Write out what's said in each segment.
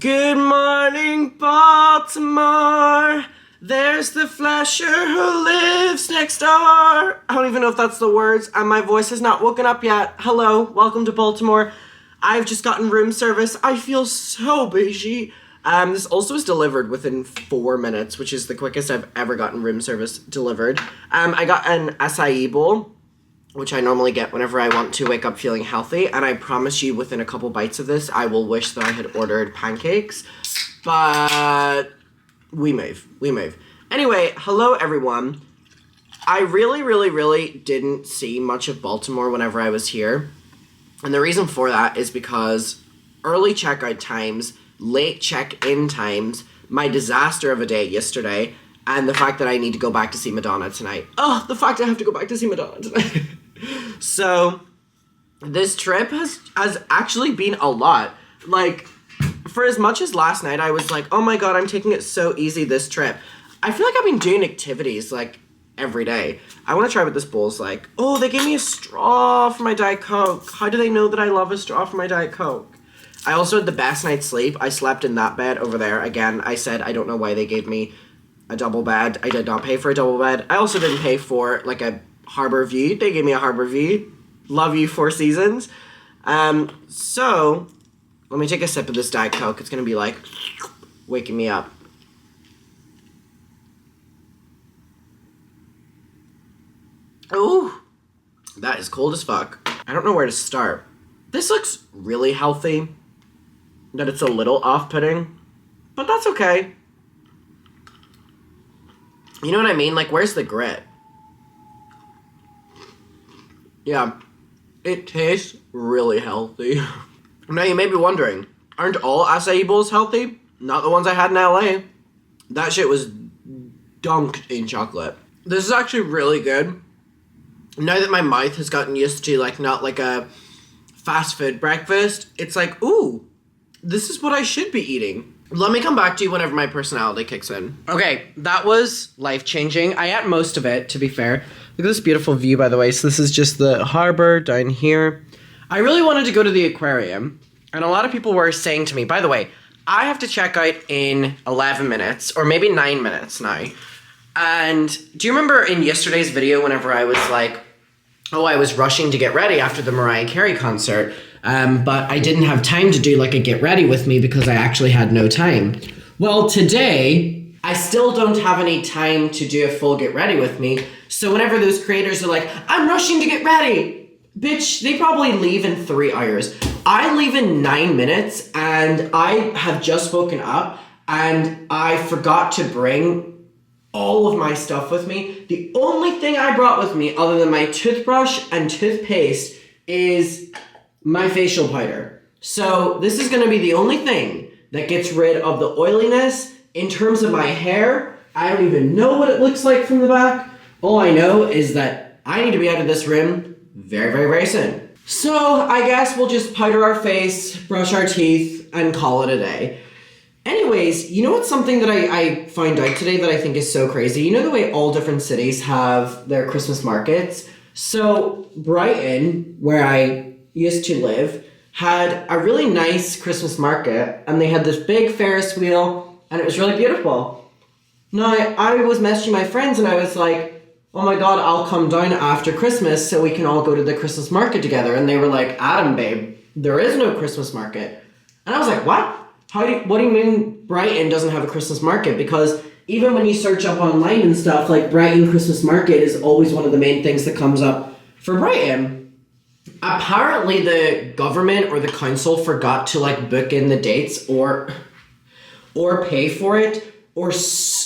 Good morning, Baltimore. There's the flasher who lives next door. I don't even know if that's the words, and my voice has not woken up yet. Hello, welcome to Baltimore. I've just gotten room service. I feel so bougie. This also was delivered within 4 minutes, which is the quickest I've ever gotten room service delivered. I got an acai bowl, which I normally get whenever I want to wake up feeling healthy, and I promise you within a couple bites of this, I will wish that I had ordered pancakes, but we move. Anyway, hello everyone. I really didn't see much of Baltimore whenever I was here, and the reason for that is because early checkout times, late check-in times, my disaster of a day yesterday, and the fact that I need to go back to see Madonna tonight. Oh, the fact I have to go back to see Madonna tonight. So, this trip has actually been a lot. Like, for as much as last night I was like, oh my god, I'm taking it so easy this trip. I feel like I've been doing activities, like, every day. I want to try what this bowl's like. Oh, they gave me a straw for my Diet Coke. How do they know that I love a straw for my Diet Coke? I also had the best night's sleep. I slept in that bed over there. Again, I said I don't know why they gave me a double bed. I did not pay for a double bed. I also didn't pay for, like, a Harbor View. They gave me a Harbor View. Love you, Four Seasons. So, let me take a sip of this Diet Coke. It's gonna be, like, waking me up. Ooh, that is cold as fuck. I don't know where to start. This looks really healthy. That it's a little off-putting, but that's okay. You know what I mean? Like, where's the grit? Yeah, it tastes really healthy. Now, you may be wondering, aren't all acai bowls healthy? Not the ones I had in LA. That shit was dunked in chocolate. This is actually really good. Now that my mouth has gotten used to, like, not like a fast food breakfast, it's like, ooh, this is what I should be eating. Let me come back to you whenever my personality kicks in. Okay, that was life-changing. I ate most of it, to be fair. Look at this beautiful view, by the way. So this is just the harbor down here. I really wanted to go to the aquarium, and a lot of people were saying to me, by the way, I have to check out in 11 minutes, or maybe 9 minutes now. And do you remember in yesterday's video whenever I was like, oh, I was rushing to get ready after the Mariah Carey concert, but I didn't have time to do like a get ready with me because I actually had no time. Well, today, I still don't have any time to do a full get ready with me. So whenever those creators are like, I'm rushing to get ready, bitch, they probably leave in 3 hours. I leave in 9 minutes, and I have just woken up, and I forgot to bring all of my stuff with me. The only thing I brought with me other than my toothbrush and toothpaste is my facial powder. So this is going to be the only thing that gets rid of the oiliness. In terms of my hair, I don't even know what it looks like from the back. All I know is that I need to be out of this room very soon. So I guess we'll just powder our face, brush our teeth, and call it a day. Anyways, you know what's something that I found out today that I think is so crazy? You know the way all different cities have their Christmas markets? So Brighton, where I used to live, had a really nice Christmas market, and they had this big Ferris wheel, and it was really beautiful. Now, I was messaging my friends, and I was like, oh my god, I'll come down after Christmas so we can all go to the Christmas market together. And they were like, Adam, babe, there is no Christmas market. And I was like, what? What do you mean Brighton doesn't have a Christmas market? Because even when you search up online and stuff, like Brighton Christmas market is always one of the main things that comes up for Brighton. Apparently the government or the council forgot to like book in the dates or pay for it, or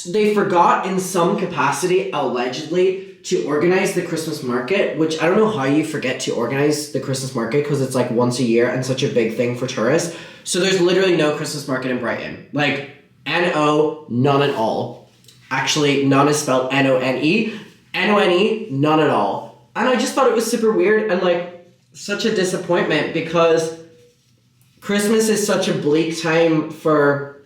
they forgot in some capacity, allegedly, to organize the Christmas market, which I don't know how you forget to organize the Christmas market because it's like once a year and such a big thing for tourists. So there's literally no Christmas market in Brighton. Like, N-O, none at all. Actually, none is spelled N-O-N-E. N-O-N-E, none at all. And I just thought it was super weird and like such a disappointment because Christmas is such a bleak time for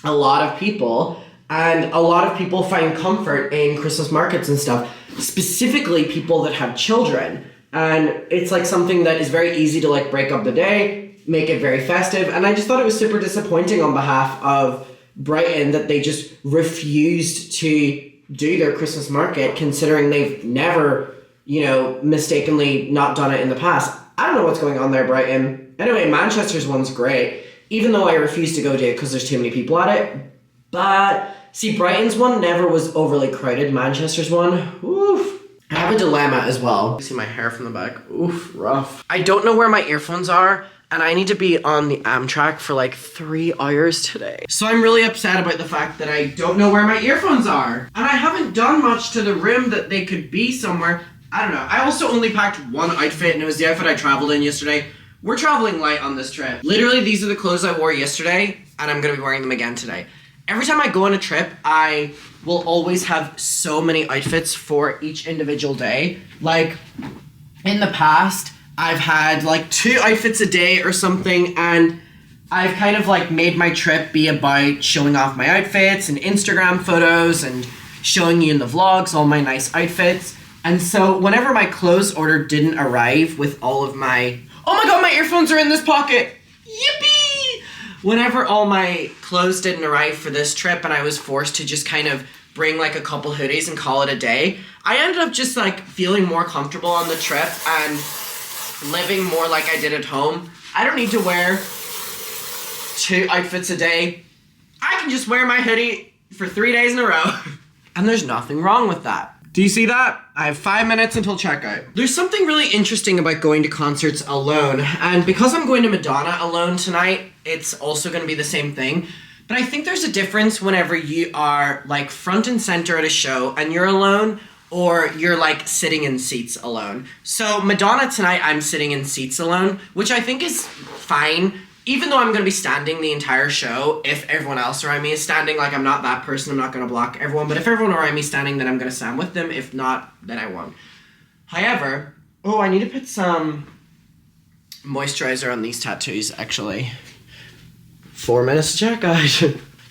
a lot of people. And a lot of people find comfort in Christmas markets and stuff, specifically people that have children. And it's like something that is very easy to like break up the day. make it very festive. And I just thought it was super disappointing on behalf of Brighton that they just refused to do their Christmas market, considering they've never, mistakenly not done it in the past. I don't know what's going on there, Brighton. Anyway, Manchester's one's great, even though I refuse to go to it because there's too many people at it. But, see, Brighton's one never was overly crowded. Manchester's one, oof. I have a dilemma as well. See my hair from the back. Oof, rough. I don't know where my earphones are, and I need to be on the Amtrak for like 3 hours today. So I'm really upset about the fact that I don't know where my earphones are. And I haven't done much to the room that they could be somewhere. I don't know. I also only packed one outfit, and it was the outfit I traveled in yesterday. We're traveling light on this trip. Literally, these are the clothes I wore yesterday, and I'm gonna be wearing them again today. Every time I go on a trip, I will always have so many outfits for each individual day. Like, in the past, I've had like 2 outfits a day or something, and I've kind of like made my trip be about showing off my outfits and Instagram photos and showing you in the vlogs all my nice outfits. And so whenever my clothes order didn't arrive with all of my... Oh my god, my earphones are in this pocket! Yippee! Whenever all my clothes didn't arrive for this trip and I was forced to just kind of bring like a couple hoodies and call it a day, I ended up just like feeling more comfortable on the trip and living more like I did at home. I don't need to wear 2 outfits a day. I can just wear my hoodie for 3 days in a row. And there's nothing wrong with that. Do you see that? I have 5 minutes until checkout. There's something really interesting about going to concerts alone. And because I'm going to Madonna alone tonight, it's also going to be the same thing. But I think there's a difference whenever you are like front and center at a show and you're alone, or you're like sitting in seats alone. So Madonna tonight, I'm sitting in seats alone, which I think is fine. Even though I'm going to be standing the entire show, if everyone else around me is standing, like I'm not that person, I'm not going to block everyone. But if everyone around me is standing, then I'm going to stand with them. If not, then I won't. However, I need to put some moisturizer on these tattoos, actually. 4 minutes to check, guys.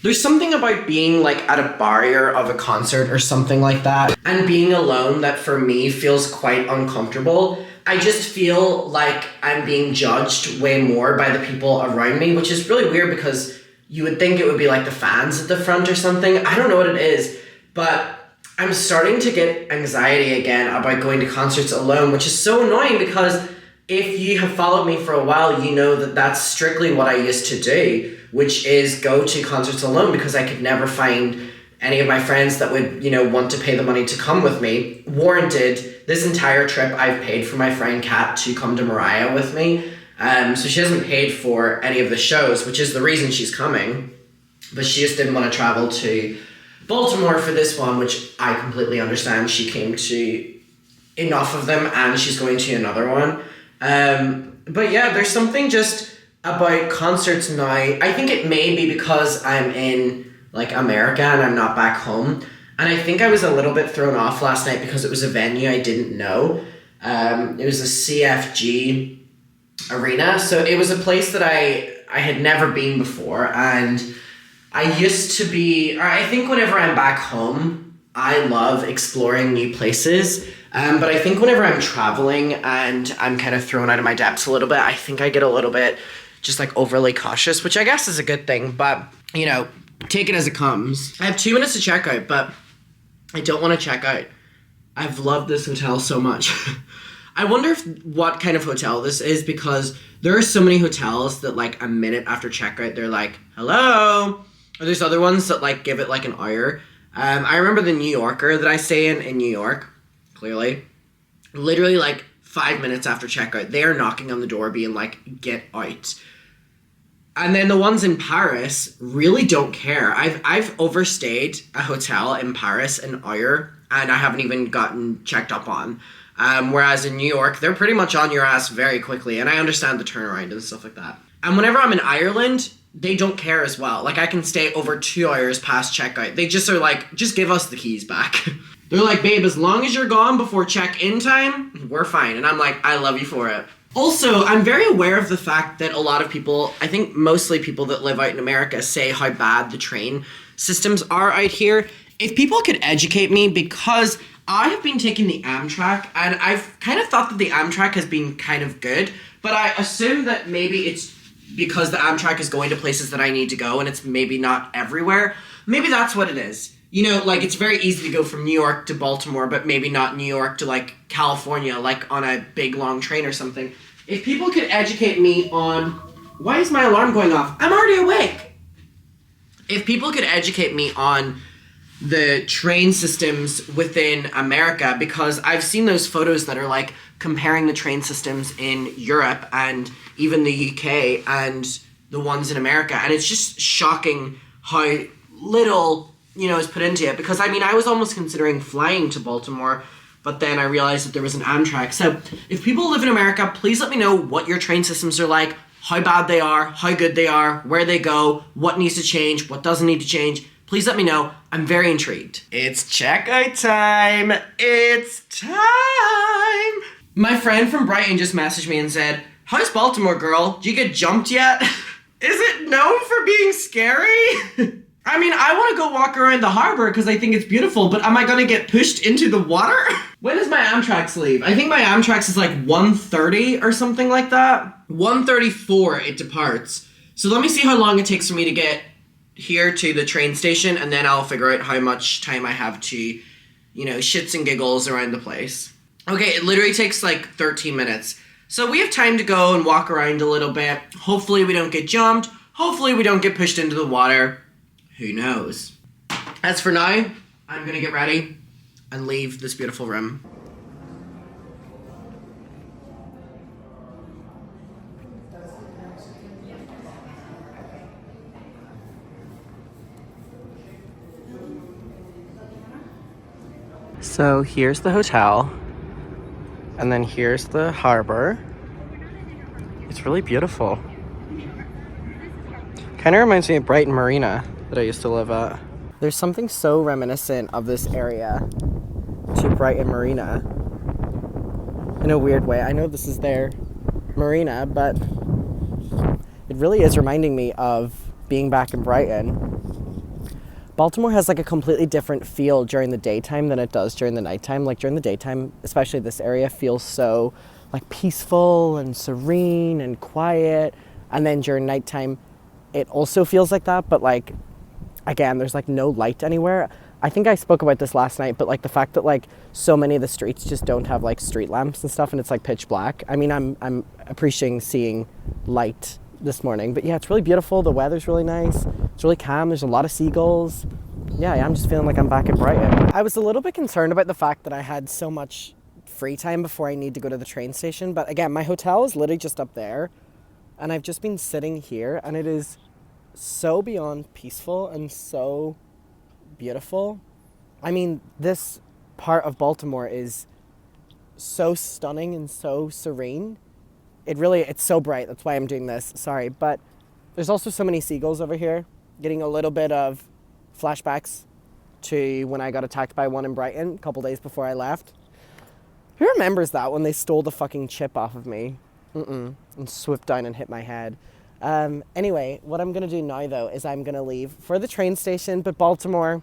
There's something about being like at a barrier of a concert or something like that, and being alone that for me feels quite uncomfortable. I just feel like I'm being judged way more by the people around me, which is really weird because you would think it would be like the fans at the front or something. I don't know what it is, but I'm starting to get anxiety again about going to concerts alone, which is so annoying because if you have followed me for a while, you know that that's strictly what I used to do, which is go to concerts alone because I could never find any of my friends that would, want to pay the money to come with me. Warranted, this entire trip I've paid for my friend Kat to come to Mariah with me. So she hasn't paid for any of the shows, which is the reason she's coming. But she just didn't want to travel to Baltimore for this one, which I completely understand. She came to enough of them and she's going to another one. But yeah, there's something just about concerts now. I think it may be because I'm in like America and I'm not back home. And I think I was a little bit thrown off last night because it was a venue I didn't know. It was a CFG arena. So it was a place that I had never been before. And I used to be, or I think whenever I'm back home, I love exploring new places. But I think whenever I'm traveling and I'm kind of thrown out of my depths a little bit, I think I get a little bit just like overly cautious, which I guess is a good thing. But, take it as it comes. I have 2 minutes to check out, but I don't want to check out. I've loved this hotel so much. I wonder what kind of hotel this is because there are so many hotels that like a minute after checkout, they're like, hello. Or there's other ones that like give it like an hour. I remember the New Yorker that I stay in New York, clearly. Literally like 5 minutes after checkout, they are knocking on the door being like, get out. And then the ones in Paris really don't care. I've overstayed a hotel in Paris an hour and I haven't even gotten checked up on. Whereas in New York, they're pretty much on your ass very quickly. And I understand the turnaround and stuff like that. And whenever I'm in Ireland, they don't care as well. Like I can stay over 2 hours past checkout. They just are like, just give us the keys back. They're like, babe, as long as you're gone before check-in time, we're fine. And I'm like, I love you for it. Also, I'm very aware of the fact that a lot of people, I think mostly people that live out in America, say how bad the train systems are out here. If people could educate me, because I have been taking the Amtrak, and I've kind of thought that the Amtrak has been kind of good, but I assume that maybe it's because the Amtrak is going to places that I need to go and it's maybe not everywhere. Maybe that's what it is. You know, like, it's very easy to go from New York to Baltimore, but maybe not New York to, like, California, like, on a big, long train or something. If people could educate me on... Why is my alarm going off? I'm already awake! If people could educate me on the train systems within America, because I've seen those photos that are, like, comparing the train systems in Europe and even the UK and the ones in America, and it's just shocking how little... is put into it, because I mean, I was almost considering flying to Baltimore, but then I realized that there was an Amtrak. So if people live in America, please let me know what your train systems are like, how bad they are, how good they are, where they go, what needs to change, what doesn't need to change. Please let me know. I'm very intrigued. It's checkout time. It's time. My friend from Brighton just messaged me and said, "How's Baltimore, girl? Did you get jumped yet?" Is it known for being scary? I mean, I want to go walk around the harbor because I think it's beautiful, but am I going to get pushed into the water? When does my Amtrak leave? I think my Amtrak is like 1:30 or something like that. 1:34 it departs. So let me see how long it takes for me to get here to the train station, and then I'll figure out how much time I have to, shits and giggles around the place. Okay, it literally takes like 13 minutes. So we have time to go and walk around a little bit. Hopefully we don't get jumped. Hopefully we don't get pushed into the water. Who knows? As for now, I'm gonna get ready and leave this beautiful room. So here's the hotel, and then here's the harbor. It's really beautiful. Kind of reminds me of Brighton Marina that I used to live at. There's something so reminiscent of this area to Brighton Marina in a weird way. I know this is their marina, but it really is reminding me of being back in Brighton. Baltimore has like a completely different feel during the daytime than it does during the nighttime. Like during the daytime, especially this area feels so like peaceful and serene and quiet. And then during nighttime, it also feels like that, but like, again, there's like no light anywhere. I think I spoke about this last night, but like the fact that like so many of the streets just don't have like street lamps and stuff, and it's like pitch black. I mean, I'm appreciating seeing light this morning, but yeah, it's really beautiful. The weather's really nice. It's really calm. There's a lot of seagulls. Yeah, I'm just feeling like I'm back in Brighton. I was a little bit concerned about the fact that I had so much free time before I need to go to the train station, but again, my hotel is literally just up there, and I've just been sitting here, and it is so beyond peaceful and so beautiful. I mean, this part of Baltimore is so stunning and so serene. It's so bright. That's why I'm doing this. Sorry. But there's also so many seagulls over here. Getting a little bit of flashbacks to when I got attacked by one in Brighton a couple days before I left. Who remembers that when they stole the fucking chip off of me? And swooped down and hit my head. Anyway, what I'm going to do now, though, is I'm going to leave for the train station. But Baltimore,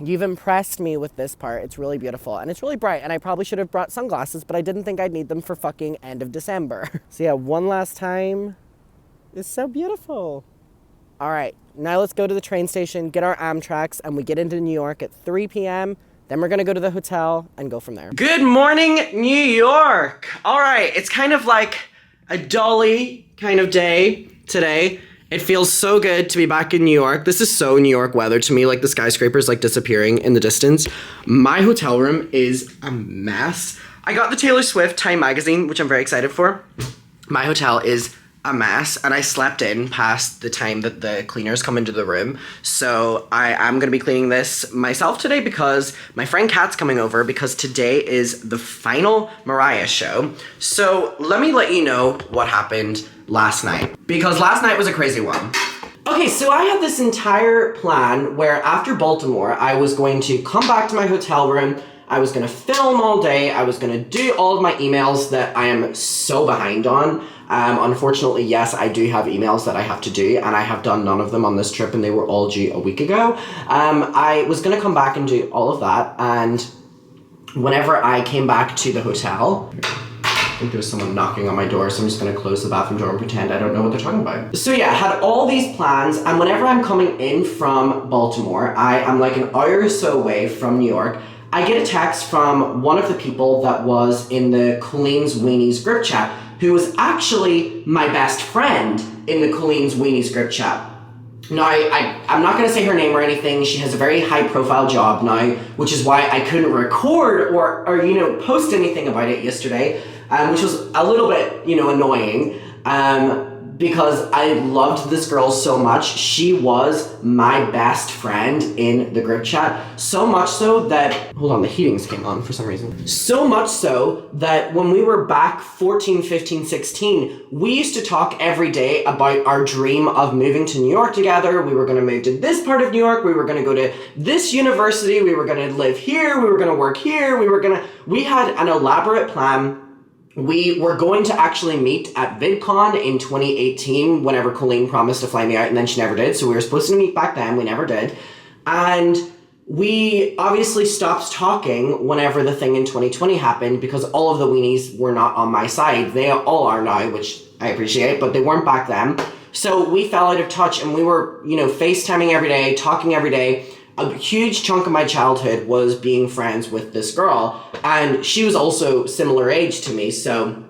you've impressed me with this part. It's really beautiful. And it's really bright. And I probably should have brought sunglasses, but I didn't think I'd need them for fucking end of December. So yeah, one last time. It's so beautiful. All right, now let's go to the train station, get our Amtraks, and we get into New York at 3 p.m. Then we're going to go to the hotel and go from there. Good morning, New York. All right, it's kind of like a dolly kind of day today. It feels so good to be back in New York. This is so New York weather to me, like the skyscrapers like disappearing in the distance. My hotel room is a mess. I got the Taylor Swift Time magazine, which I'm very excited for. My hotel is a mess, and I slept in past the time that the cleaners come into the room. So I am going to be cleaning this myself today because my friend Kat's coming over because today is the final Mariah show. So let me let you know what happened last night, because last night was a crazy one. Okay, so I had this entire plan where after Baltimore, I was going to come back to my hotel room. I was going to film all day. I was going to do all of my emails that I am so behind on. Unfortunately, yes, I do have emails that I have to do, and I have done none of them on this trip, and they were all due a week ago. I was going to come back and do all of that, and whenever I came back to the hotel, I think there's someone knocking on my door, so I'm just gonna close the bathroom door and pretend I don't know what they're talking about. So yeah, had all these plans, and whenever I'm coming in from Baltimore, I'm like an hour or so away from New York, I get a text from one of the people that was in the Colleen's Weenies group chat, who was actually my best friend in the Colleen's Weenies group chat. Now, I'm not going to say her name or anything. She has a very high-profile job now, which is why I couldn't record or post anything about it yesterday, which was a little bit, annoying, because I loved this girl so much. She was my best friend in the group chat. So much so that... Hold on, the heatings came on for some reason. So much so that when we were back 14, 15, 16, we used to talk every day about our dream of moving to New York together. We were going to move to this part of New York. We were going to go to this university. We were going to live here. We were going to work here. We had an elaborate plan. We were going to actually meet at VidCon in 2018 whenever Colleen promised to fly me out, and then she never did. So we were supposed to meet back then. We never did. And we obviously stopped talking whenever the thing in 2020 happened because all of the weenies were not on my side. They all are now, which I appreciate, but they weren't back then. So we fell out of touch, and we were, FaceTiming every day, talking every day. A huge chunk of my childhood was being friends with this girl, and she was also similar age to me, so,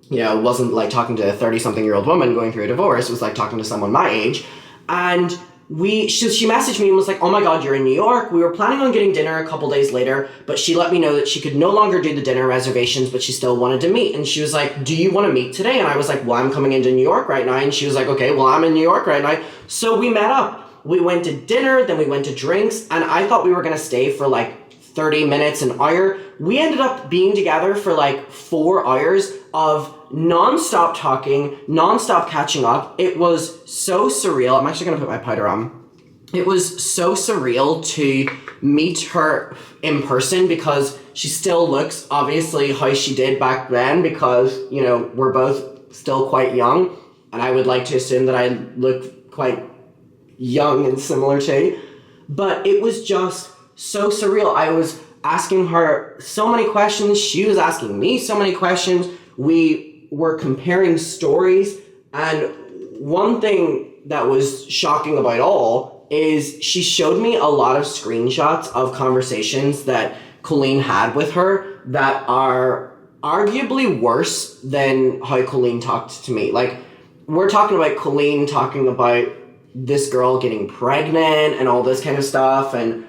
it wasn't like talking to a 30-something-year-old woman going through a divorce. It was like talking to someone my age, and she messaged me and was like, oh my god, you're in New York. We were planning on getting dinner a couple days later, but she let me know that she could no longer do the dinner reservations, but she still wanted to meet, and she was like, do you want to meet today? And I was like, well, I'm coming into New York right now, and she was like, okay, well, I'm in New York right now, so we met up. We went to dinner, then we went to drinks, and I thought we were going to stay for like 30 minutes, an hour. We ended up being together for like 4 hours of non-stop talking, non-stop catching up. It was so surreal. I'm actually going to put my powder on. It was so surreal to meet her in person because she still looks obviously how she did back then because, we're both still quite young, and I would like to assume that I look quite young and similar to, but it was just so surreal. I was asking her so many questions, she was asking me so many questions, we were comparing stories, and one thing that was shocking about all is she showed me a lot of screenshots of conversations that Colleen had with her that are arguably worse than how Colleen talked to me. Like, we're talking about Colleen talking about this girl getting pregnant and all this kind of stuff, and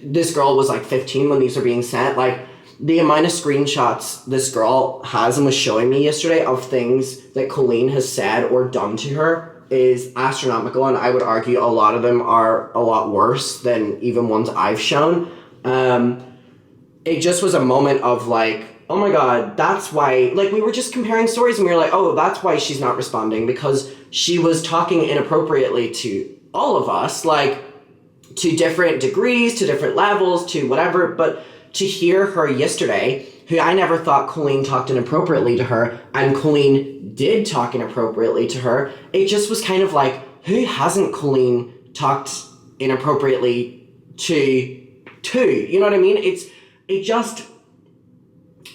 this girl was like 15 when these were being sent. Like, the amount of screenshots this girl has and was showing me yesterday of things that Colleen has said or done to her is astronomical, and I would argue a lot of them are a lot worse than even ones I've shown. It just was a moment of like, oh my god, that's why, like, we were just comparing stories and we were like, oh, that's why she's not responding, because she was talking inappropriately to all of us, like, to different degrees, to different levels, to whatever, but to hear her yesterday, who I never thought Colleen talked inappropriately to her, and Colleen did talk inappropriately to her, it just was kind of like, who hasn't Colleen talked inappropriately to, you know what I mean?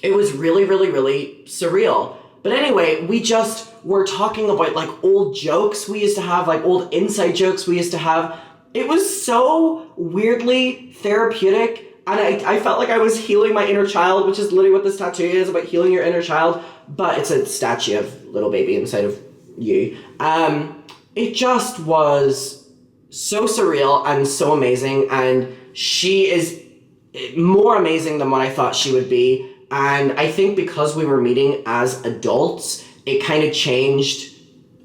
It was really, really, really surreal. But anyway, we just were talking about like old jokes we used to have, like old inside jokes we used to have. It was so weirdly therapeutic, and I felt like I was healing my inner child, which is literally what this tattoo is, about healing your inner child, but it's a statue of little baby inside of you. It just was so surreal and so amazing, and she is more amazing than what I thought she would be. And I think because we were meeting as adults, it kind of changed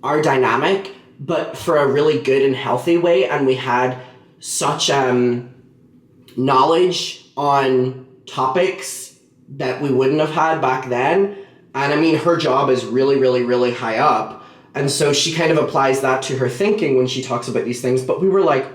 our dynamic, but for a really good and healthy way. And we had such knowledge on topics that we wouldn't have had back then. And I mean, her job is really, really, really high up. And so she kind of applies that to her thinking when she talks about these things. But we were like,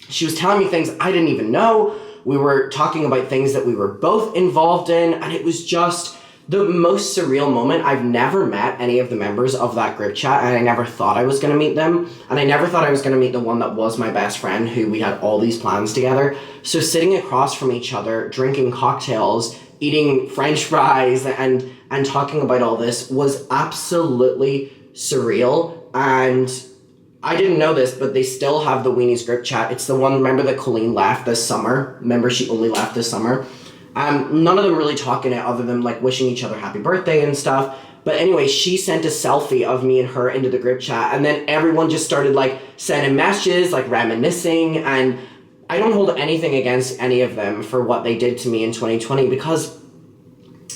she was telling me things I didn't even know. We were talking about things that we were both involved in, and it was just the most surreal moment. I've never met any of the members of that group chat, and I never thought I was going to meet them, and I never thought I was going to meet the one that was my best friend, who we had all these plans together. So sitting across from each other, drinking cocktails, eating French fries, and and talking about all this was absolutely surreal. And I didn't know this, but they still have the Weenies group chat. It's the one, remember, that Colleen left this summer? Remember, she only left this summer? None of them really talk in it other than like wishing each other happy birthday and stuff. But anyway, she sent a selfie of me and her into the group chat, and then everyone just started like sending messages, like reminiscing, and I don't hold anything against any of them for what they did to me in 2020 because,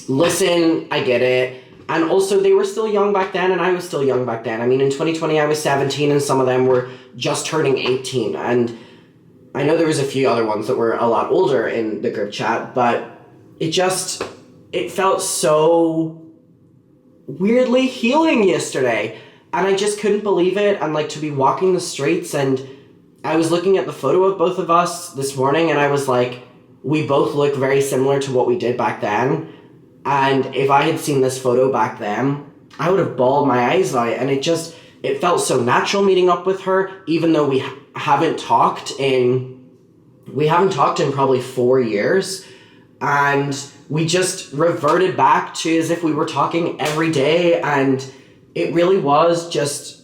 listen, I get it. And also, they were still young back then, and I was still young back then. I mean, in 2020, I was 17, and some of them were just turning 18. And I know there was a few other ones that were a lot older in the group chat, but it felt so weirdly healing yesterday. And I just couldn't believe it. And like to be walking the streets, and I was looking at the photo of both of us this morning, and I was like, we both look very similar to what we did back then. And if I had seen this photo back then, I would have bawled my eyes out. And it felt so natural meeting up with her, even though we haven't talked in probably 4 years. And we just reverted back to as if we were talking every day. And it really was just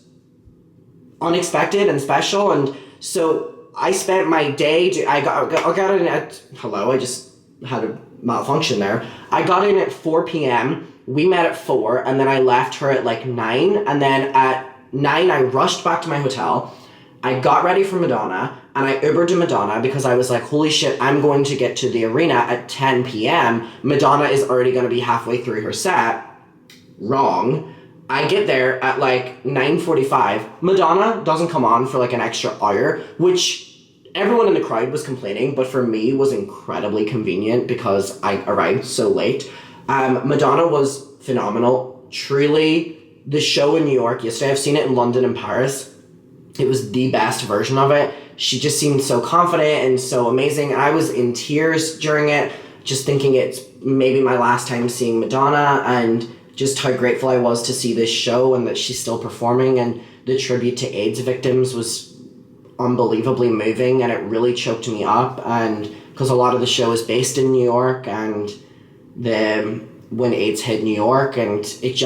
unexpected and special. And so I spent my day, I got in at, hello, I just had a malfunction there. I got in at 4 p.m. We met at 4, and then I left her at like 9. And then at 9, I rushed back to my hotel. I got ready for Madonna, and I Ubered to Madonna because I was like, holy shit, I'm going to get to the arena at 10 p.m. Madonna is already going to be halfway through her set. Wrong. I get there at like 9:45. Madonna doesn't come on for like an extra hour, which everyone in the crowd was complaining, but for me was incredibly convenient because I arrived so late. Madonna was phenomenal. Truly, the show in New York yesterday, I've seen it in London and Paris. It was the best version of it. She just seemed so confident and so amazing. I was in tears during it, just thinking it's maybe my last time seeing Madonna, and just how grateful I was to see this show and that she's still performing. And the tribute to AIDS victims was unbelievably moving, and it really choked me up. And because a lot of the show is based in New York, and when AIDS hit New York, and it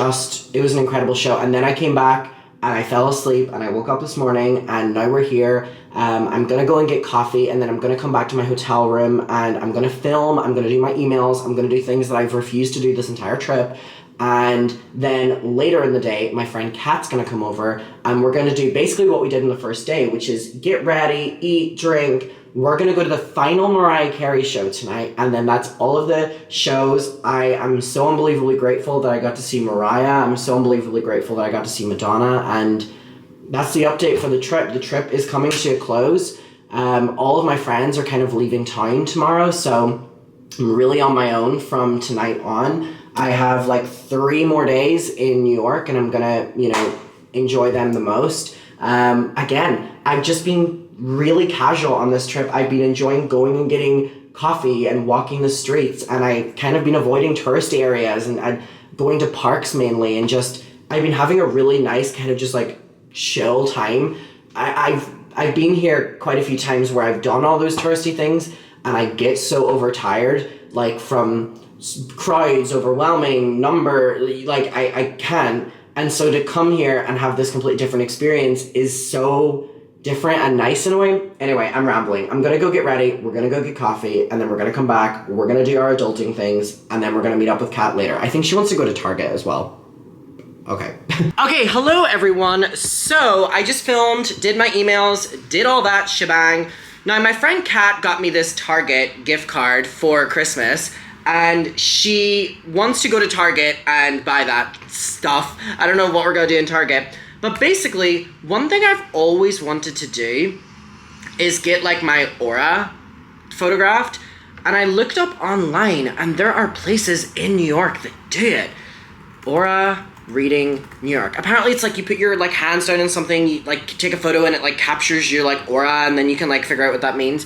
was an incredible show. And then I came back and I fell asleep, and I woke up this morning, and now we're here. I'm gonna go and get coffee, and then I'm gonna come back to my hotel room, and I'm gonna film, I'm gonna do my emails, I'm gonna do things that I've refused to do this entire trip. And then later in the day, my friend Kat's gonna come over, and we're gonna do basically what we did in the first day, which is get ready, eat, drink. We're gonna go to the final Mariah Carey show tonight, and then that's all of the shows. I am so unbelievably grateful that I got to see Mariah. I'm so unbelievably grateful that I got to see Madonna, and that's the update for the trip. The trip is coming to a close. All of my friends are kind of leaving town tomorrow, so I'm really on my own from tonight on. I have like 3 more days in New York, and I'm gonna, enjoy them the most. Again, I've just been really casual on this trip. I've been enjoying going and getting coffee and walking the streets, and I've kind of been avoiding touristy areas and going to parks mainly, and I've been having a really nice kind of just like chill time. I've been here quite a few times where I've done all those touristy things, and I get so overtired, like from crowds, overwhelming number, like I can't. And so to come here and have this completely different experience is so different and nice in a way. Anyway, I'm rambling. I'm gonna go get ready, we're gonna go get coffee, and then we're gonna come back, we're gonna do our adulting things, and then we're gonna meet up with Kat later. I think she wants to go to Target as well. Okay. Okay, hello everyone. So I just filmed, did my emails, did all that shebang. Now my friend Kat got me this Target gift card for Christmas, and she wants to go to Target and buy that stuff. I don't know what we're gonna do in Target, but basically, one thing I've always wanted to do is get like my aura photographed, and I looked up online, and there are places in New York that do it. Aura reading New York. Apparently it's like you put your like hands down on something, you like take a photo, and it like captures your like aura, and then you can like figure out what that means.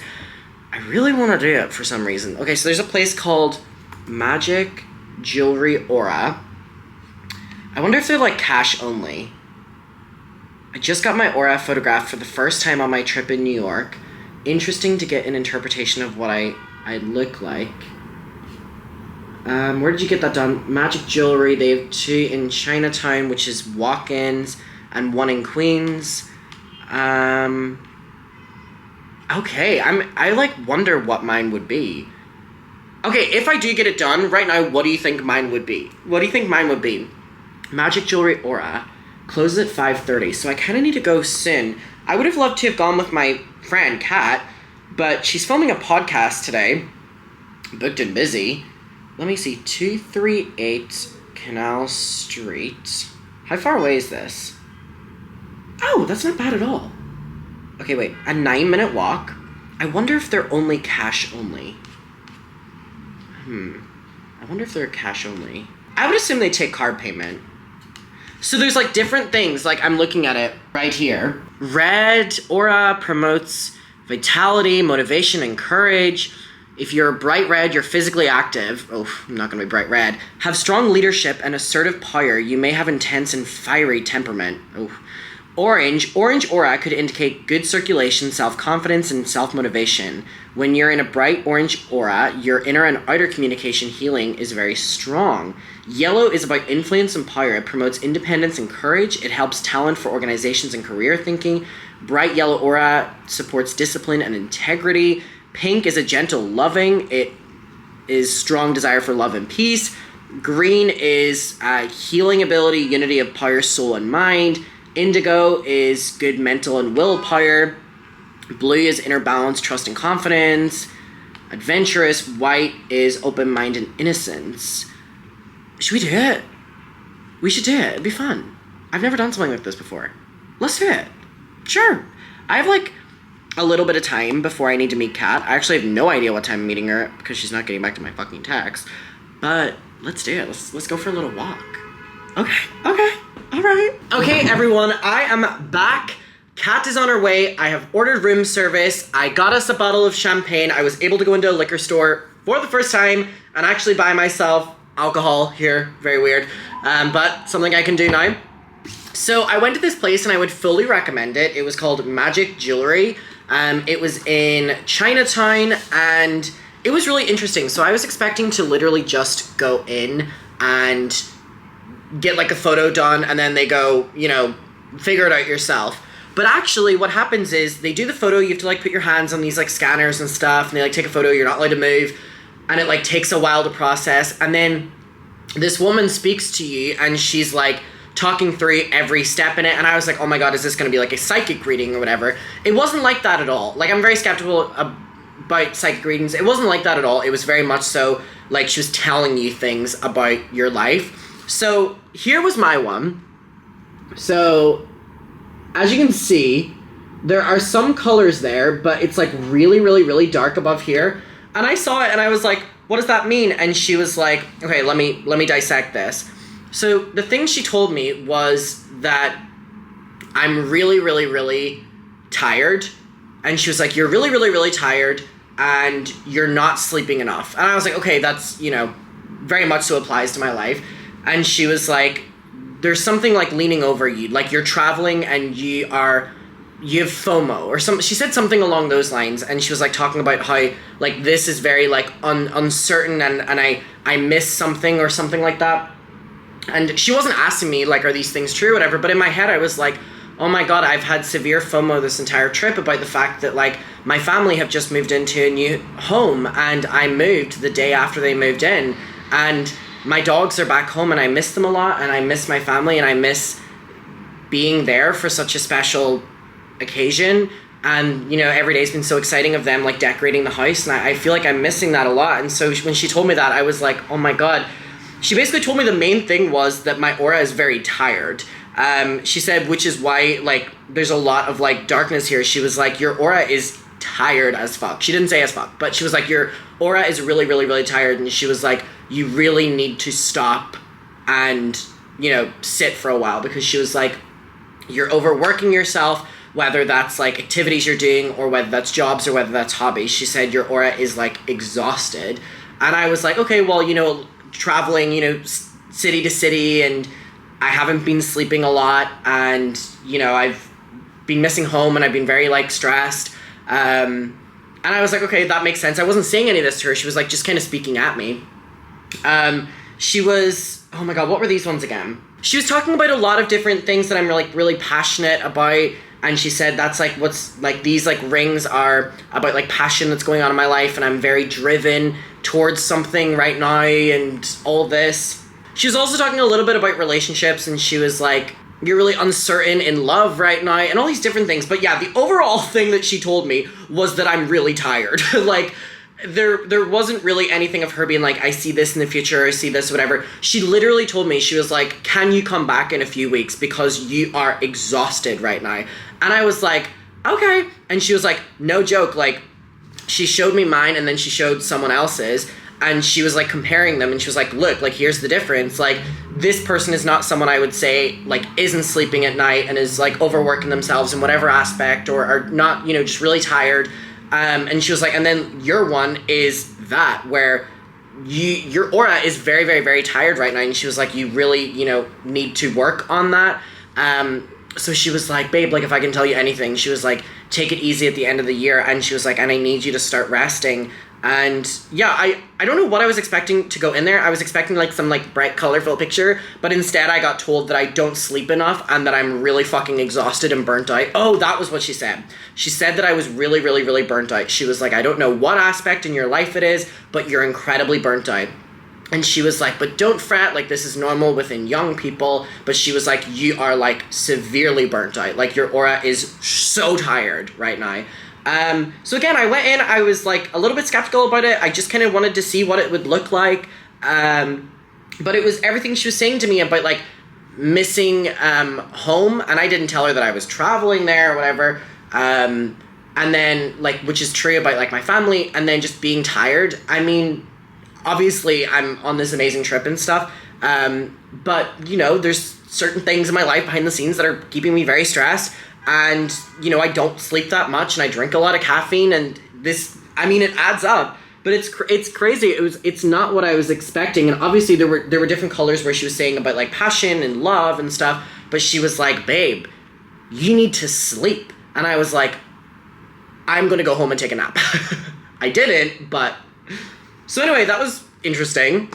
I really want to do it for some reason. Okay, so there's a place called Magic Jewelry Aura. I wonder if they're like cash only. I just got my aura photographed for the first time on my trip in New York. Interesting to get an interpretation of what I look like. Where did you get that done? Magic Jewelry. They have 2 in Chinatown, which is walk-ins, and 1 in Queens. Okay, I like wonder what mine would be. Okay, if I do get it done right now, what do you think mine would be? What do you think mine would be? Magic Jewelry Aura closes at 5:30, so I kind of need to go soon. I would have loved to have gone with my friend Kat, but she's filming a podcast today. Booked and busy. Let me see, 238 Canal Street. How far away is this? Oh, that's not bad at all. Okay, wait, a 9-minute walk? I wonder if they're only cash only. I wonder if they're cash only. I would assume they take card payment. So there's like different things, like I'm looking at it right here. Red Aura promotes vitality, motivation, and courage. If you're bright red, you're physically active. Oh, I'm not gonna be bright red. Have strong leadership and assertive power. You may have intense and fiery temperament. Oh. Orange aura could indicate good circulation, self-confidence, and self-motivation. When you're in a bright orange aura, your inner and outer communication healing is very strong. Yellow is about influence and power. It promotes independence and courage. It helps talent for organizations and career thinking. Bright yellow aura supports discipline and integrity. Pink is a gentle loving. It is strong desire for love and peace. Green is healing ability, unity of power, soul, and mind. Indigo is good mental and willpower. Blue is inner balance, trust, and confidence. Adventurous. White is open mind and innocence. Should we do it? We should do it. It'd be fun. I've never done something like this before. Let's do it. Sure. I have like a little bit of time before I need to meet Kat. I actually have no idea what time I'm meeting her because she's not getting back to my fucking text. But let's do it. Let's go for a little walk. Okay. All right. Okay, everyone, I am back. Kat is on her way. I have ordered room service. I got us a bottle of champagne. I was able to go into a liquor store for the first time and actually buy myself alcohol here. Very weird, but something I can do now. So I went to this place and I would fully recommend it. It was called Magic Jewelry. It was in Chinatown and it was really interesting. So I was expecting to literally just go in and get like a photo done and then they go, you know, figure it out yourself. But actually what happens is they do the photo, you have to like put your hands on these like scanners and stuff and they like take a photo, you're not allowed to move and it like takes a while to process. And then this woman speaks to you and she's like talking through every step in it. And I was like, oh my God, is this going to be like a psychic reading or whatever? It wasn't like that at all. Like I'm very skeptical about psychic readings. It wasn't like that at all. It was very much so like she was telling you things about your life. So here was my one. So as you can see, there are some colors there, but it's like really, really, really dark above here. And I saw it and I was like, what does that mean? And she was like, okay, let me dissect this. So the thing she told me was that I'm really, really, really tired. And she was like, you're really, really, really tired and you're not sleeping enough. And I was like, okay, that's, you know, very much so applies to my life. And she was like, there's something like leaning over you, like you're traveling and you have FOMO or some. She said something along those lines, and she was like talking about how like this is very like uncertain and I miss something or something like that. And she wasn't asking me like, are these things true or whatever, but in my head I was like, oh my God, I've had severe FOMO this entire trip about the fact that like my family have just moved into a new home and I moved the day after they moved in, and my dogs are back home and I miss them a lot and I miss my family and I miss being there for such a special occasion. And, you know, every day's been so exciting of them like decorating the house, and I feel like I'm missing that a lot. And so when she told me that, I was like, oh my God. She basically told me the main thing was that my aura is very tired. She said, which is why like there's a lot of like darkness here. She was like, your aura is tired as fuck. She didn't say as fuck, but she was like, your aura is really, really, really tired. And she was like, you really need to stop and, you know, sit for a while, because she was like, you're overworking yourself, whether that's like activities you're doing or whether that's jobs or whether that's hobbies. She said your aura is like exhausted. And I was like, okay, well, you know, traveling, you know, city to city, and I haven't been sleeping a lot, and, you know, I've been missing home and I've been very like stressed. And I was like, okay, that makes sense. I wasn't saying any of this to her. She was like just kind of speaking at me. She was, oh my god, what were these ones again? She was talking about a lot of different things that I'm like really passionate about, and she said that's like what's like these like rings are about like passion that's going on in my life, and I'm very driven towards something right now and all this. She was also talking a little bit about relationships, and she was like, you're really uncertain in love right now, and all these different things. But yeah, the overall thing that she told me was that I'm really tired. Like, there wasn't really anything of her being like, I see this in the future, I see this, whatever. She literally told me, she was like, can you come back in a few weeks because you are exhausted right now? And I was like, okay. And she was like, no joke, like, she showed me mine and then she showed someone else's, and she was like comparing them, and she was like, look, like, here's the difference. Like, this person is not someone I would say like isn't sleeping at night and is like overworking themselves in whatever aspect, or are not, you know, just really tired. And she was like, and then your one is that, where your aura is very, very, very tired right now. And she was like, you really, you know, need to work on that. So she was like, babe, like, if I can tell you anything, she was like, take it easy at the end of the year. And she was like, and I need you to start resting. And yeah, I don't know what I was expecting to go in there. I was expecting like some like bright colorful picture, but instead I got told that I don't sleep enough and that I'm really fucking exhausted and burnt out. Oh, that was what she said. She said that I was really, really, really burnt out. She was like, I don't know what aspect in your life it is, but you're incredibly burnt out. And she was like, but don't fret, like, this is normal within young people. But she was like, you are like severely burnt out. Like, your aura is so tired right now. So again, I went in, I was like a little bit skeptical about it. I just kind of wanted to see what it would look like. But it was everything she was saying to me about like missing home. And I didn't tell her that I was traveling there or whatever. And then like, which is true about like my family, and then just being tired. I mean, obviously I'm on this amazing trip and stuff. But you know, there's certain things in my life behind the scenes that are keeping me very stressed. And, you know, I don't sleep that much, and I drink a lot of caffeine, and this, I mean, it adds up, but it's crazy. It's not what I was expecting. And obviously there were different colors where she was saying about like passion and love and stuff, but she was like, babe, you need to sleep. And I was like, I'm going to go home and take a nap. I didn't, but so anyway, that was interesting.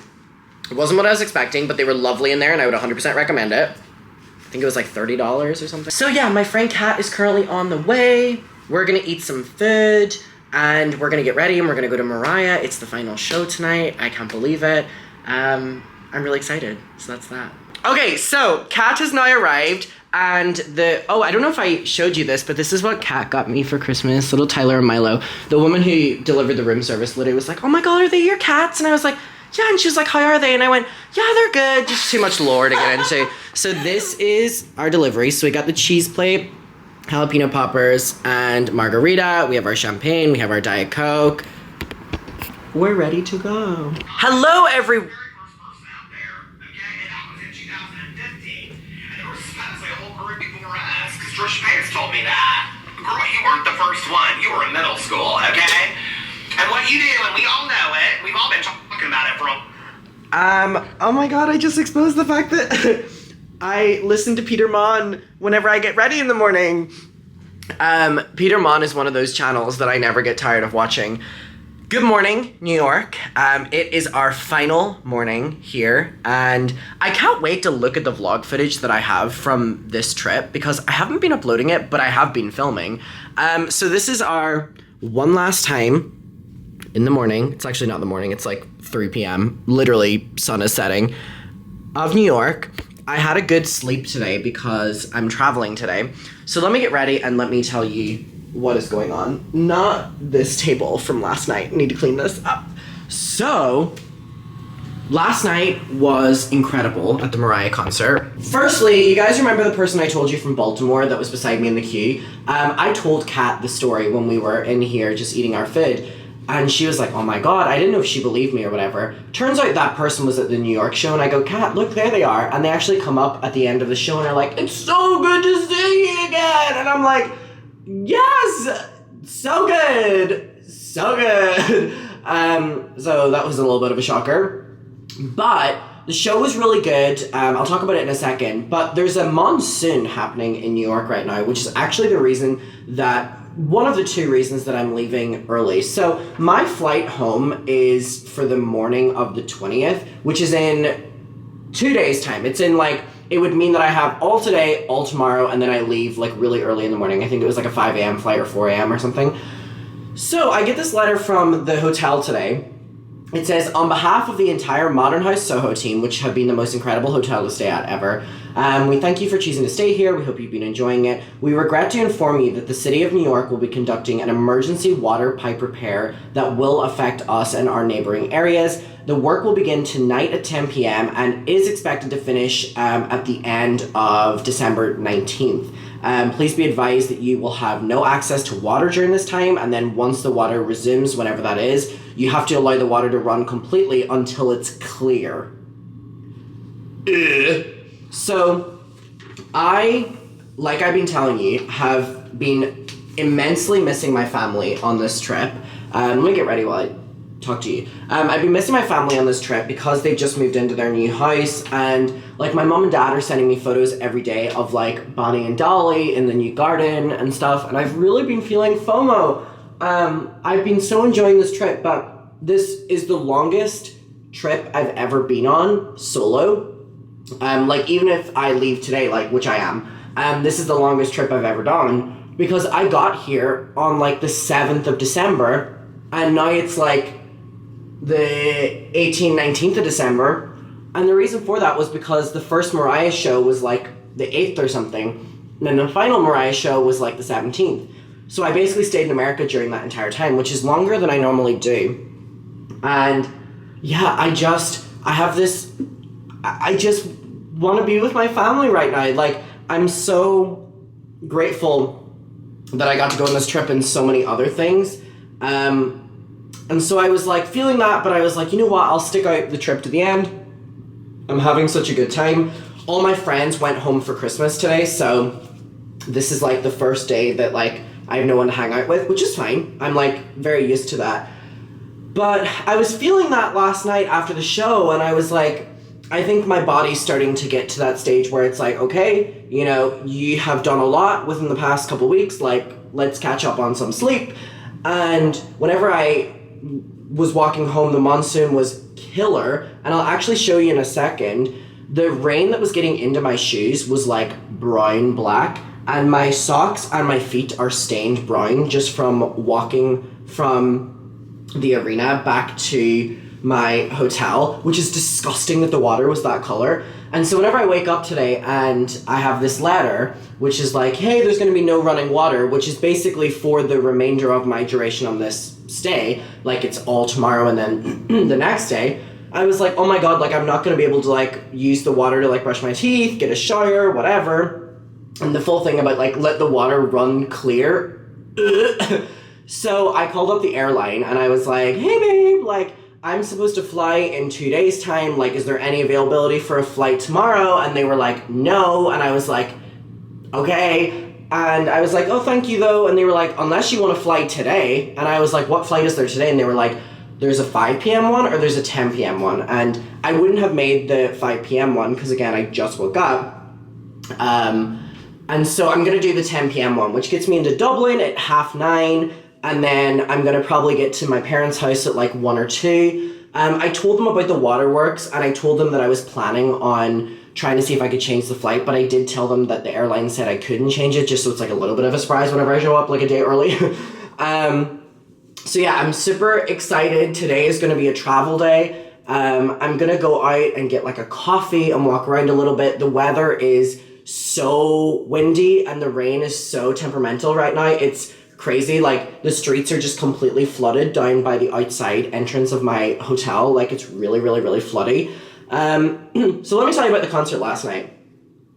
It wasn't what I was expecting, but they were lovely in there, and I would 100% recommend it. I think it was like $30 or something. So yeah, my friend Kat is currently on the way. We're gonna eat some food, and we're gonna get ready, and we're gonna go to Mariah. It's the final show tonight. I can't believe it. I'm really excited. So that's that. Okay, so Kat has now arrived, and I don't know if I showed you this, but this is what Kat got me for Christmas. Little Tyler and Milo. The woman who delivered the room service literally was like, oh my god, are they your cats? And I was like, yeah, and she was like, how are they? And I went, yeah, they're good. Just too much lore to get into. So this is our delivery. So we got the cheese plate, jalapeno poppers, and margarita. We have our champagne. We have our Diet Coke. We're ready to go. Hello, everyone. George Payers told me that. Girl, you weren't the first one. You were in middle school, okay? And what you do, and we all know it, we've all been talking about it for oh my god, I just exposed the fact that I listen to Peter Mon whenever I get ready in the morning. Peter Mon is one of those channels that I never get tired of watching. Good morning, New York. It is our final morning here, and I can't wait to look at the vlog footage that I have from this trip, because I haven't been uploading it, but I have been filming. So this is our one last time in the morning. It's actually not the morning, it's like 3 p.m. Literally, sun is setting, of New York. I had a good sleep today because I'm traveling today. So let me get ready and let me tell you what is going on. Not this table from last night. I need to clean this up. So, last night was incredible at the Mariah concert. Firstly, you guys remember the person I told you from Baltimore that was beside me in the queue? I told Kat the story when we were in here just eating our food. And she was like, oh my god, I didn't know if she believed me or whatever. Turns out that person was at the New York show, and I go, Kat, look, there they are. And they actually come up at the end of the show and are like, it's so good to see you again. And I'm like, yes, so good, so good. So that was a little bit of a shocker. But the show was really good. I'll talk about it in a second. But there's a monsoon happening in New York right now, which is actually the reason that one of the two reasons that I'm leaving early. So my flight home is for the morning of the 20th, which is in 2 days' time. It's in like, it would mean that I have all today, all tomorrow, and then I leave like really early in the morning. I think it was like a 5 a.m. flight or 4 a.m. or something. So I get this letter from the hotel today. It says, on behalf of the entire Modern House Soho team, which have been the most incredible hotel to stay at ever, we thank you for choosing to stay here. We hope you've been enjoying it. We regret to inform you that the City of New York will be conducting an emergency water pipe repair that will affect us and our neighboring areas. The work will begin tonight at 10 p.m. and is expected to finish at the end of December 19th. Please be advised that you will have no access to water during this time, and then once the water resumes, whenever that is, you have to allow the water to run completely until it's clear. So, like I've been telling you, have been immensely missing my family on this trip. Let me get ready while I talk to you. I've been missing my family on this trip because they've just moved into their new house, and like my mom and dad are sending me photos every day of like Bonnie and Dolly in the new garden and stuff, and I've really been feeling FOMO. I've been so enjoying this trip, but this is the longest trip I've ever been on solo. Like even if I leave today, like which I am, this is the longest trip I've ever done because I got here on like the 7th of December, and now it's like the 18th, 19th of December, and the reason for that was because the first Mariah show was like the 8th or something, and then the final Mariah show was like the 17th. So I basically stayed in America during that entire time, which is longer than I normally do. And yeah, I just want to be with my family right now. Like, I'm so grateful that I got to go on this trip and so many other things. And so I was like feeling that, but I was like, you know what, I'll stick out the trip to the end. I'm having such a good time. All my friends went home for Christmas today, so this is like the first day that like I have no one to hang out with, which is fine. I'm like very used to that. But I was feeling that last night after the show, and I was like, I think my body's starting to get to that stage where it's like, okay, you know, you have done a lot within the past couple weeks, like, let's catch up on some sleep. And whenever I was walking home, the monsoon was killer, and I'll actually show you in a second. The rain that was getting into my shoes was like brown black, and my socks and my feet are stained brown just from walking from the arena back to my hotel, which is disgusting that the water was that color. And so whenever I wake up today and I have this letter, which is like, hey, there's going to be no running water, which is basically for the remainder of my duration on this stay, like it's all tomorrow and then the next day, I was like, oh my god, like I'm not going to be able to like use the water to like brush my teeth, get a shower, whatever. And the full thing about like let the water run clear. So I called up the airline and I was like, hey babe, like I'm supposed to fly in 2 days time, like is there any availability for a flight tomorrow? And they were like, no. And I was like, okay. And I was like, oh, thank you though. And they were like, unless you want to fly today. And I was like, what flight is there today? And they were like, there's a 5 p.m. one or there's a 10 p.m. one. And I wouldn't have made the 5 p.m. one because again, I just woke up. And so I'm going to do the 10 p.m. one, which gets me into Dublin at 9:30. And then I'm going to probably get to my parents' house at like 1 or 2. I told them about the waterworks, and I told them that I was planning on trying to see if I could change the flight, but I did tell them that the airline said I couldn't change it, just so it's like a little bit of a surprise whenever I show up like a day early. So yeah, I'm super excited. Today is going to be a travel day. I'm going to go out and get like a coffee and walk around a little bit. The weather is so windy and the rain is so temperamental right now. It's crazy. Like the streets are just completely flooded down by the outside entrance of my hotel. Like it's really, really, really floody. So let me tell you about the concert last night.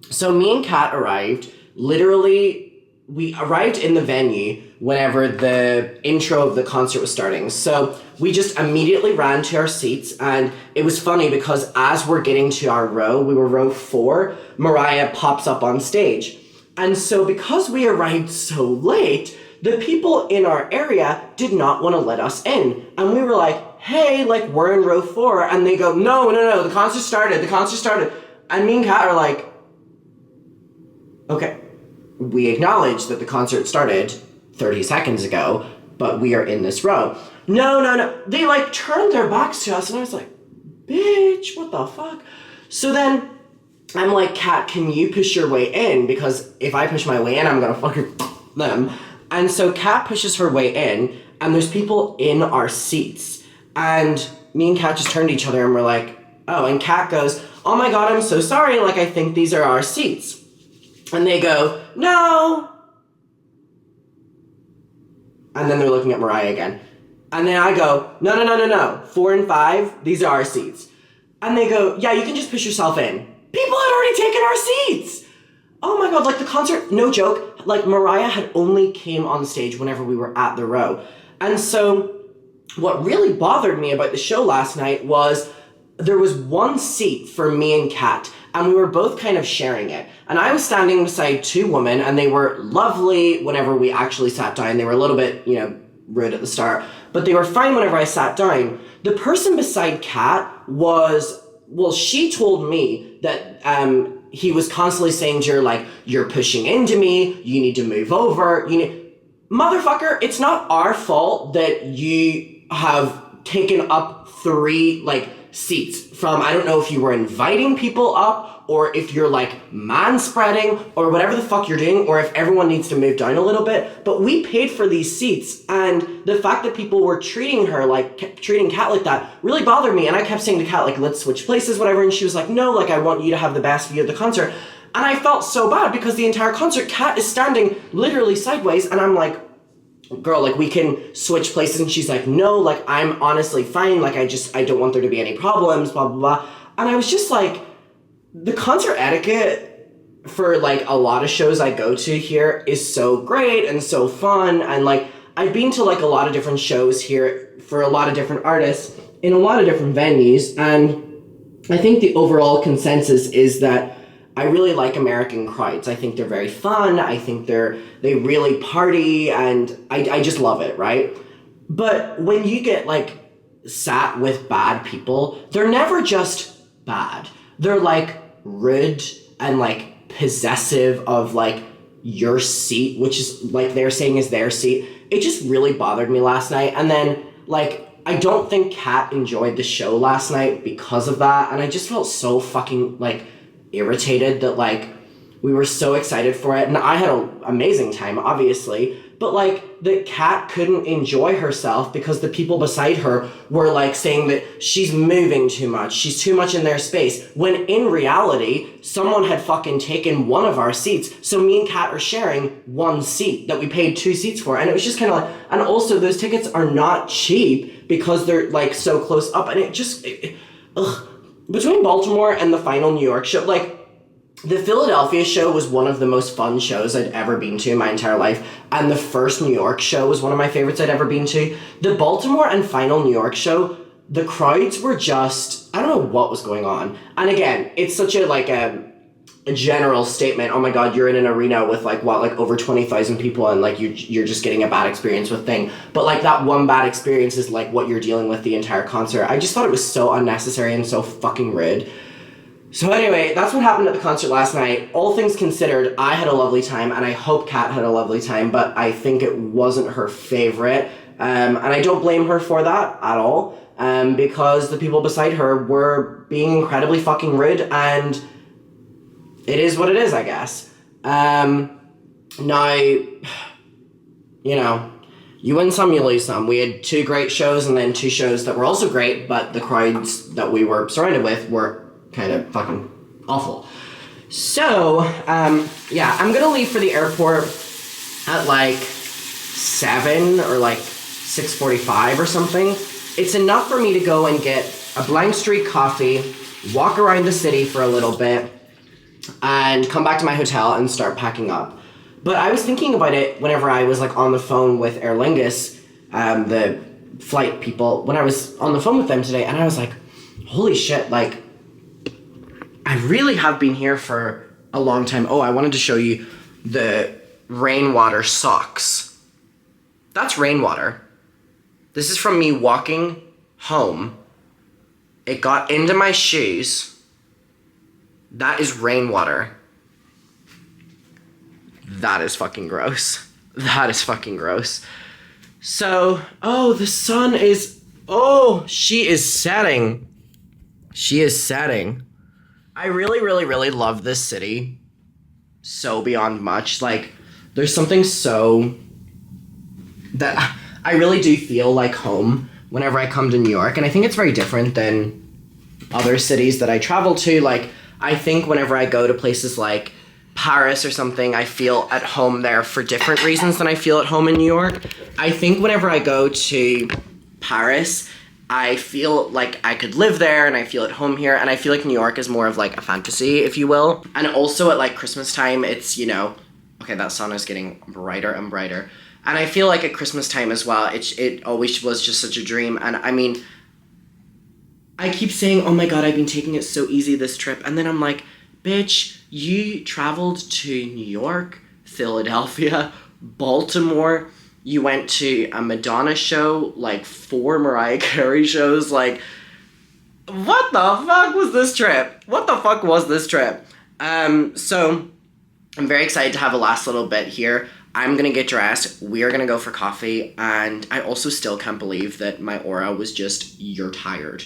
So me and Kat arrived, we arrived in the venue whenever the intro of the concert was starting. So we just immediately ran to our seats, and it was funny because as we're getting to our row, we were row 4, Mariah pops up on stage. And so because we arrived so late, the people in our area did not want to let us in. And we were like, hey, like we're in row 4. And they go, no, the concert started. And me and Kat are like, okay. We acknowledge that the concert started, 30 seconds ago, but we are in this row. No. They like turned their backs to us and I was like, bitch, what the fuck? So then I'm like, Kat, can you push your way in? Because if I push my way in, I'm gonna fucking them. And so Kat pushes her way in and there's people in our seats. And me and Kat just turned to each other and we're like, oh, and Kat goes, oh my God, I'm so sorry. Like, I think these are our seats. And they go, no. And then they're looking at Mariah again. And then I go, no. 4 and 5, these are our seats. And they go, yeah, you can just push yourself in. People had already taken our seats. Oh my God, like the concert, no joke, like Mariah had only came on stage whenever we were at the row. And so what really bothered me about the show last night was there was one seat for me and Kat, and we were both kind of sharing it. And I was standing beside 2 women, and they were lovely whenever we actually sat down. They were a little bit, rude at the start, but they were fine whenever I sat down. The person beside Kat she told me that he was constantly saying to her, like, you're pushing into me, you need to move over, motherfucker, it's not our fault that you have taken up 3, seats from, I don't know if you were inviting people up, or if you're, man-spreading, or whatever the fuck you're doing, or if everyone needs to move down a little bit, but we paid for these seats, and the fact that people were treating Kat like that really bothered me, and I kept saying to Kat, let's switch places, whatever, and she was like, no, I want you to have the best view of the concert, and I felt so bad, because the entire concert, Kat is standing literally sideways, and I'm like, girl, we can switch places, and she's like, no, I'm honestly fine, I don't want there to be any problems, blah, blah, blah, and I was just like, the concert etiquette for, a lot of shows I go to here is so great and so fun, and, I've been to, a lot of different shows here for a lot of different artists in a lot of different venues, and I think the overall consensus is that I really like American crowds. I think they're very fun. I think they really party, and I just love it, right? But when you get, sat with bad people, they're never just bad. They're, rude and, possessive of, your seat, which is, they're saying is their seat. It just really bothered me last night. And then, I don't think Kat enjoyed the show last night because of that, and I just felt so fucking, irritated that we were so excited for it, and I had an amazing time, obviously, but that Kat couldn't enjoy herself because the people beside her were saying that she's moving too much, she's too much in their space, when in reality someone had fucking taken one of our seats, so me and Kat are sharing one seat that we paid 2 seats for, and it was just kind of and also those tickets are not cheap because they're so close up, and it just between Baltimore and the final New York show, the Philadelphia show was one of the most fun shows I'd ever been to in my entire life, and the first New York show was one of my favorites I'd ever been to. The Baltimore and final New York show, the crowds were just, I don't know what was going on. And again, it's such a general statement, oh my God, you're in an arena with over 20,000 people, and you're just getting a bad experience with thing. But that one bad experience is what you're dealing with the entire concert. I just thought it was so unnecessary and so fucking rude. So anyway, that's what happened at the concert last night. All things considered, I had a lovely time, and I hope Kat had a lovely time, but I think it wasn't her favorite. And I don't blame her for that at all, because the people beside her were being incredibly fucking rude, and it is what it is, I guess. Now, you win some, you lose some. We had 2 great shows and then 2 shows that were also great, but the crowds that we were surrounded with were kind of fucking awful. So, I'm gonna leave for the airport at 7 or 6:45 or something. It's enough for me to go and get a Blank Street coffee, walk around the city for a little bit, and come back to my hotel and start packing up. But I was thinking about it whenever I was on the phone with Aer Lingus, the flight people, when I was on the phone with them today, and I was like, holy shit, I really have been here for a long time. Oh, I wanted to show you the rainwater socks. That's rainwater. This is from me walking home. It got into my shoes. That is rainwater. That is fucking gross. That is fucking gross. So, oh, the sun is, oh, she is setting. She is setting. I really, really, really love this city. So beyond much. Like, there's something so that I really do feel like home whenever I come to New York. And I think it's very different than other cities that I travel to. Like, I think whenever I go to places like Paris or something, I feel at home there for different reasons than I feel at home in New York. I think whenever I go to Paris, I feel like I could live there and I feel at home here, and I feel like New York is more of like a fantasy, if you will. And also at like Christmas time, it's, you know, okay, that sun is getting brighter and brighter. And I feel like at Christmas time as well, it always was just such a dream. And I mean, I keep saying, oh my God, I've been taking it so easy this trip. And then I'm like, bitch, you traveled to New York, Philadelphia, Baltimore. You went to a Madonna show, like 4 Mariah Carey shows. Like, what the fuck was this trip? What the fuck was this trip? So I'm very excited to have a last little bit here. I'm gonna get dressed. We are gonna go for coffee. And I also still can't believe that my aura was just, you're tired.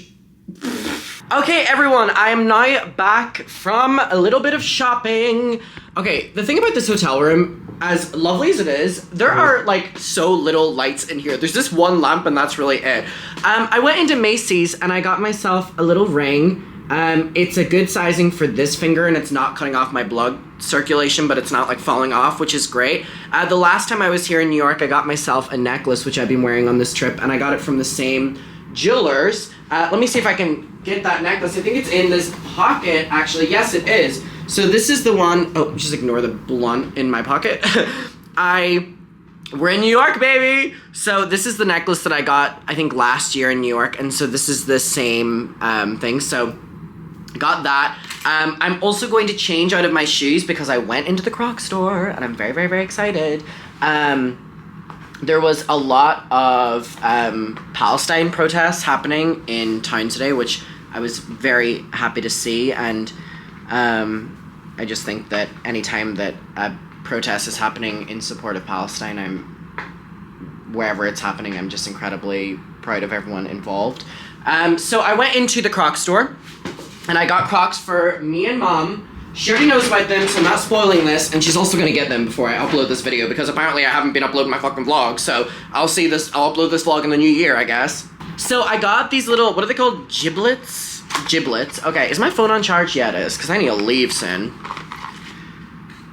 Okay, everyone, I am now back from a little bit of shopping. Okay, the thing about this hotel room, as lovely as it is, there are like so little lights in here. There's just one lamp and that's really it. I went into Macy's and I got myself a little ring. It's a good sizing for this finger and it's not cutting off my blood circulation, but it's not like falling off, which is great. The last time I was here in New York, I got myself a necklace, which I've been wearing on this trip, and I got it from the same jewelers. Let me see if I can get that necklace. I think it's in this pocket, actually. Yes, it is. So this is the one, oh, just ignore the blunt in my pocket. We're in New York, baby! So this is the necklace that I got, I think, last year in New York, and so this is the same thing, so got that. I'm also going to change out of my shoes because I went into the Crocs store, and I'm very, very, very excited. There was a lot of Palestine protests happening in town today, which I was very happy to see, and I just think that anytime that a protest is happening in support of Palestine, wherever it's happening, I'm just incredibly proud of everyone involved. So I went into the Crocs store, and I got Crocs for me and Mom. She already knows about them, so I'm not spoiling this, and she's also gonna get them before I upload this video, because apparently I haven't been uploading my fucking vlog, so I'll upload this vlog in the new year, I guess. So I got these little, what are they called? Giblets? Giblets. Okay, is my phone on charge? Yeah, it is, because I need to leave soon.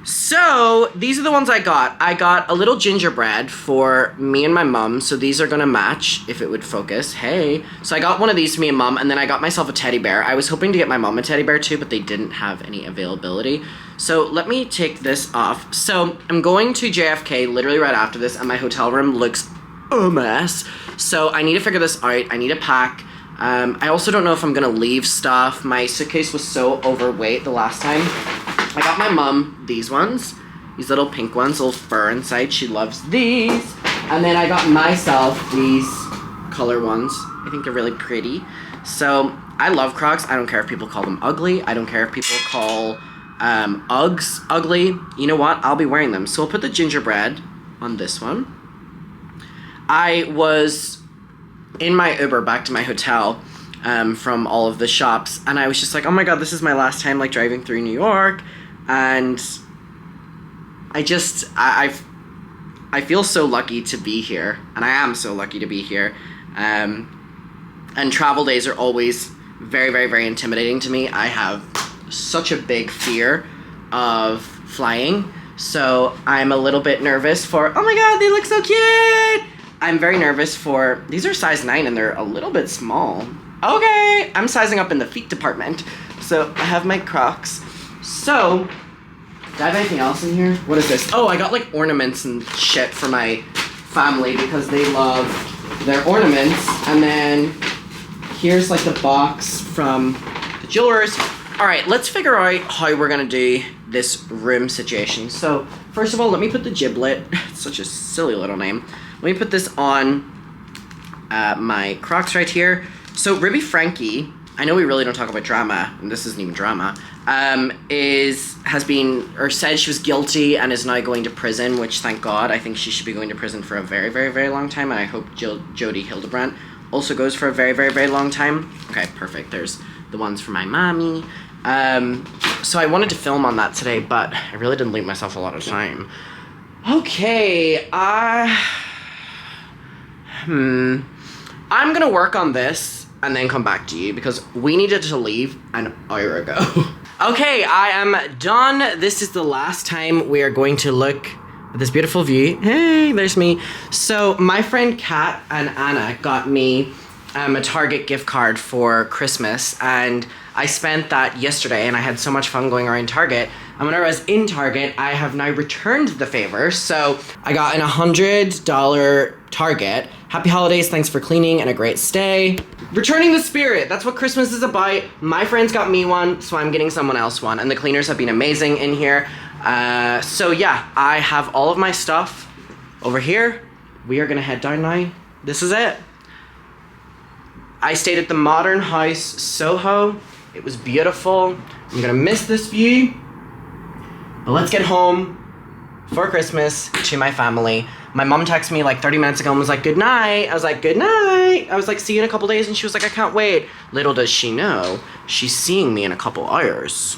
So, these are the ones I got. I got a little gingerbread for me and my mom, so these are gonna match, if it would focus. Hey. So I got one of these for me and mom, and then I got myself a teddy bear. I was hoping to get my mom a teddy bear too, but they didn't have any availability. So let me take this off. So I'm going to JFK literally right after this, and my hotel room looks a mess. So I need to figure this out. I need to pack. I also don't know if I'm gonna leave stuff. My suitcase was so overweight the last time. I got my mom these ones, these little pink ones, little fur inside. She loves these. And then I got myself these color ones. I think they're really pretty. So I love Crocs. I don't care if people call them ugly. I don't care if people call Uggs ugly. You know what? I'll be wearing them. So I'll put the gingerbread on this one. I was in my Uber back to my hotel from all of the shops, and I was just like, oh my God, this is my last time like driving through New York. And I feel so lucky to be here, and I am so lucky to be here. And travel days are always very, very, very intimidating to me. I have such a big fear of flying, so I'm a little bit nervous for, oh my God, they look so cute! I'm very nervous for, these are size 9 and they're a little bit small. Okay, I'm sizing up in the feet department. So I have my Crocs. So, do I have anything else in here? What is this? Oh, I got like ornaments and shit for my family because they love their ornaments. And then here's like the box from the jewelers. All right, let's figure out how we're gonna do this room situation. So first of all, let me put the giblet. It's such a silly little name. Let me put this on my Crocs right here. So Ribby Frankie I know we really don't talk about drama, and this isn't even drama, has been, or said she was guilty and is now going to prison, which thank God, I think she should be going to prison for a very, very, very long time, and I hope Jodie Hildebrandt also goes for a very, very, very long time. Okay, perfect. There's the ones for my mommy. So I wanted to film on that today, but I really didn't leave myself a lot of time. Okay, I'm gonna work on this and then come back to you because we needed to leave an hour ago. Okay, I am done. This is the last time we are going to look at this beautiful view. Hey, there's me. So my friend Kat and Anna got me a Target gift card for Christmas, and I spent that yesterday, and I had so much fun going around Target. And whenever I was in Target, I have now returned the favor. So I got an $100 Target. Happy holidays, thanks for cleaning, and a great stay. Returning the spirit, that's what Christmas is about. My friends got me one, so I'm getting someone else one. And the cleaners have been amazing in here. So yeah, I have all of my stuff over here. We are gonna head down now. This is it. I stayed at the Modern House Soho. It was beautiful. I'm gonna miss this view. But let's get home for Christmas to my family. My mom texted me like 30 minutes ago and was like, good night. I was like, good night. I was like, see you in a couple days. And she was like, I can't wait. Little does she know, she's seeing me in a couple hours.